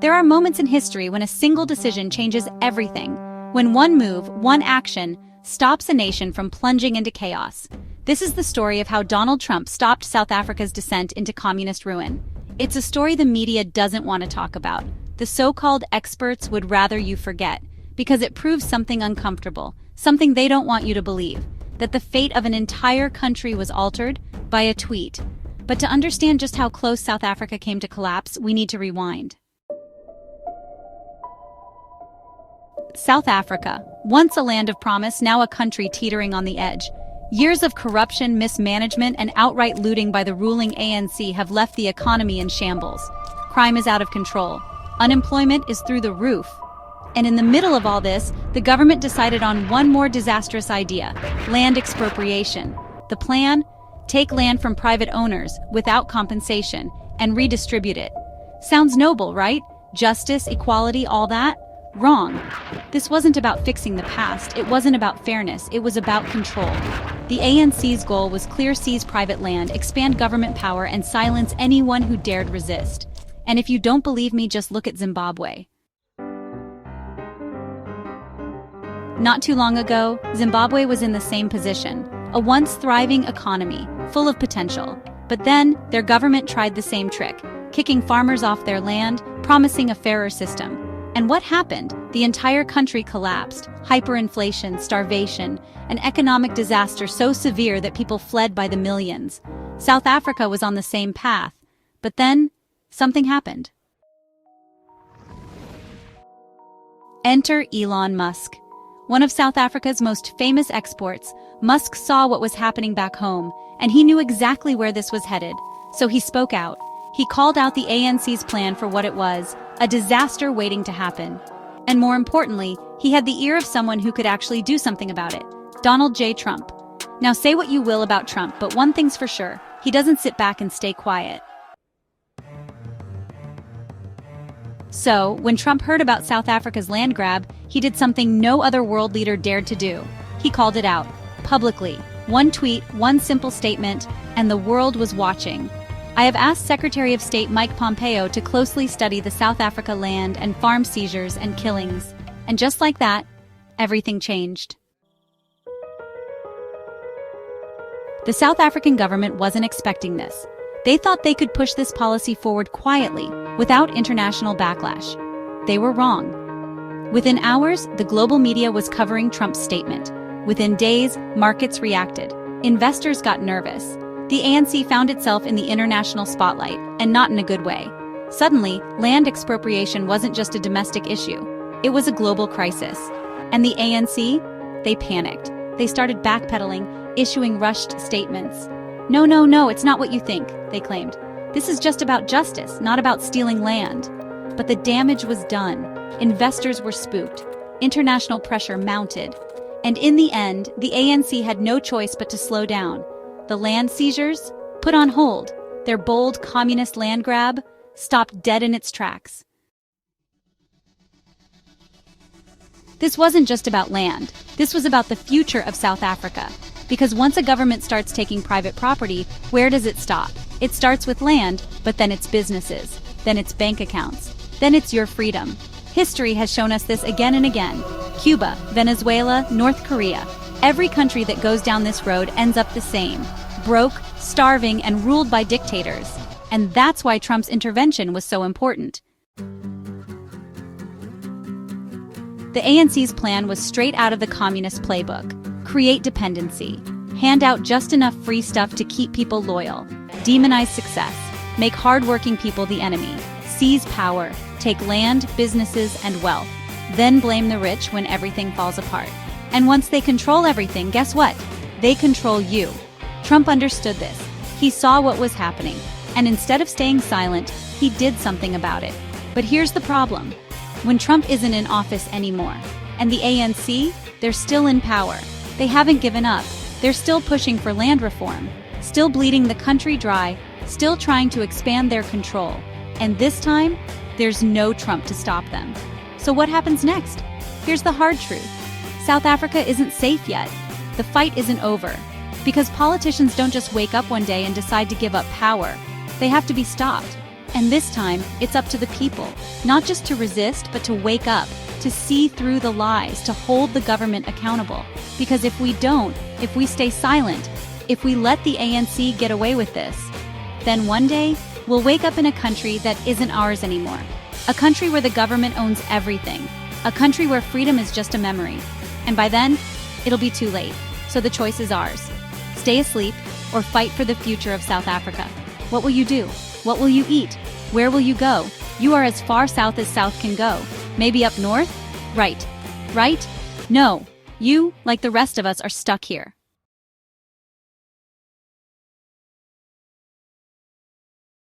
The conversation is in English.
There are moments in history when a single decision changes everything, when one move, one action, stops a nation from plunging into chaos. This is the story of how Donald Trump stopped South Africa's descent into communist ruin. It's a story the media doesn't want to talk about. The so-called experts would rather you forget, because it proves something uncomfortable, something they don't want you to believe, that the fate of an entire country was altered by a tweet. But to understand just how close South Africa came to collapse, we need to rewind. South Africa, once a land of promise, now a country teetering on the edge. Years of corruption, mismanagement, and outright looting by the ruling ANC have left the economy in shambles. Crime is out of control. Unemployment is through the roof. And in the middle of all this, the government decided on one more disastrous idea: land expropriation. The plan? Take land from private owners without compensation and redistribute it. Sounds noble, right? Justice, equality, all that? Wrong. This wasn't about fixing the past, it wasn't about fairness, it was about control. The ANC's goal was clear, seize private land, expand government power, and silence anyone who dared resist. And if you don't believe me, just look at Zimbabwe. Not too long ago, Zimbabwe was in the same position, a once thriving economy, full of potential. But then, their government tried the same trick, kicking farmers off their land, promising a fairer system. And what happened? The entire country collapsed. Hyperinflation, starvation, an economic disaster so severe that people fled by the millions. South Africa was on the same path. But then, something happened. Enter Elon Musk. One of South Africa's most famous exports, Musk saw what was happening back home, and he knew exactly where this was headed. So he spoke out. He called out the ANC's plan for what it was, a disaster waiting to happen. And more importantly, he had the ear of someone who could actually do something about it: Donald J. Trump. Now say what you will about Trump, but one thing's for sure: he doesn't sit back and stay quiet. So, when Trump heard about South Africa's land grab, he did something no other world leader dared to do. He called it out, publicly. One tweet, one simple statement, and the world was watching. I have asked Secretary of State Mike Pompeo to closely study the South Africa land and farm seizures and killings. And just like that, everything changed. The South African government wasn't expecting this. They thought they could push this policy forward quietly, without international backlash. They were wrong. Within hours, the global media was covering Trump's statement. Within days, markets reacted. Investors got nervous. The ANC found itself in the international spotlight, and not in a good way. Suddenly, land expropriation wasn't just a domestic issue. It was a global crisis. And the ANC? They panicked. They started backpedaling, issuing rushed statements. No, it's not what you think, they claimed. This is just about justice, not about stealing land. But the damage was done. Investors were spooked. International pressure mounted. And in the end, the ANC had no choice but to slow down. The land seizures? Put on hold. Their bold communist land grab? Stopped dead in its tracks. This wasn't just about land. This was about the future of South Africa. Because once a government starts taking private property, where does it stop? It starts with land, but then it's businesses, then it's bank accounts, then it's your freedom. History has shown us this again and again. Cuba, Venezuela, North Korea. Every country that goes down this road ends up the same: broke, starving, and ruled by dictators. And that's why Trump's intervention was so important. The ANC's plan was straight out of the communist playbook. Create dependency. Hand out just enough free stuff to keep people loyal. Demonize success. Make hardworking people the enemy. Seize power. Take land, businesses, and wealth. Then blame the rich when everything falls apart. And once they control everything, guess what? They control you. Trump understood this. He saw what was happening. And instead of staying silent, he did something about it. But here's the problem. When Trump isn't in office anymore, and the ANC, they're still in power. They haven't given up. They're still pushing for land reform, still bleeding the country dry, still trying to expand their control. And this time, there's no Trump to stop them. So what happens next? Here's the hard truth. South Africa isn't safe yet. The fight isn't over. Because politicians don't just wake up one day and decide to give up power. They have to be stopped. And this time, it's up to the people, not just to resist, but to wake up, to see through the lies, to hold the government accountable. Because if we don't, if we stay silent, if we let the ANC get away with this, then one day, we'll wake up in a country that isn't ours anymore. A country where the government owns everything. A country where freedom is just a memory. And by then, it'll be too late. So the choice is ours. Stay asleep or fight for the future of South Africa. What will you do? What will you eat? Where will you go? You are as far south as south can go. Maybe up north? Right. Right? No. You, like the rest of us, are stuck here.